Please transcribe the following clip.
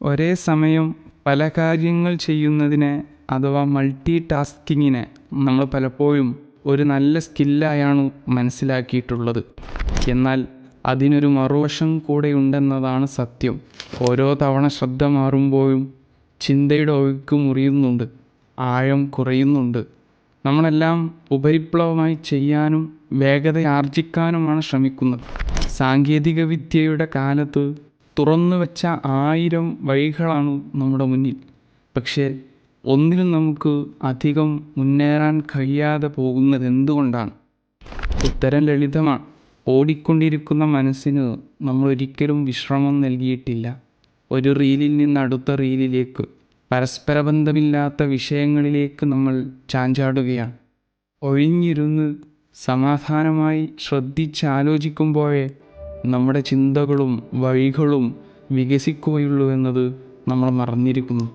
ഒരേ സമയം പല കാര്യങ്ങൾ ചെയ്യുന്നതിനെ അഥവാ മൾട്ടി ടാസ്കിങ്ങിനെ നമ്മൾ പലപ്പോഴും ഒരു നല്ല സ്കില്ലായാണ് മനസ്സിലാക്കിയിട്ടുള്ളത്. എന്നാൽ അതിനൊരു മറുവശം കൂടെയുണ്ടെന്നതാണ് സത്യം. ഓരോ തവണ ശ്രദ്ധ മാറുമ്പോഴും ചിന്തയുടെ ഒഴുക്ക് മുറിയുന്നുണ്ട്, ആഴം കുറയുന്നുണ്ട്. നമ്മളെല്ലാം ഉപരിപ്ലവമായി ചെയ്യാനും വേഗതയാർജിക്കാനുമാണ് ശ്രമിക്കുന്നത്. സാങ്കേതിക വിദ്യയുടെ കാലത്ത് തുറന്നു വെച്ച 1000 വഴികളാണ് നമ്മുടെ മുന്നിൽ. പക്ഷേ ഒന്നിലും നമുക്ക് അധികം മുന്നേറാൻ കഴിയാതെ പോകുന്നത് എന്തുകൊണ്ടാണ്? ഉത്തരം ലളിതമാണ്. ഓടിക്കൊണ്ടിരിക്കുന്ന മനസ്സിന് നമ്മൾ ഒരിക്കലും വിശ്രമം നൽകിയിട്ടില്ല. ഒരു റീലിൽ നിന്ന് അടുത്ത റീലിലേക്ക്, പരസ്പര ബന്ധമില്ലാത്ത വിഷയങ്ങളിലേക്ക് നമ്മൾ ചാഞ്ചാടുകയാണ്. ഒഴിഞ്ഞിരുന്ന് സമാധാനമായി ശ്രദ്ധിച്ചാലോചിക്കുമ്പോഴേ നമ്മുടെ ചിന്തകളും വഴികളും വികസിക്കുകയുള്ളൂ എന്നത് നമ്മൾ മറന്നിരിക്കുന്നു.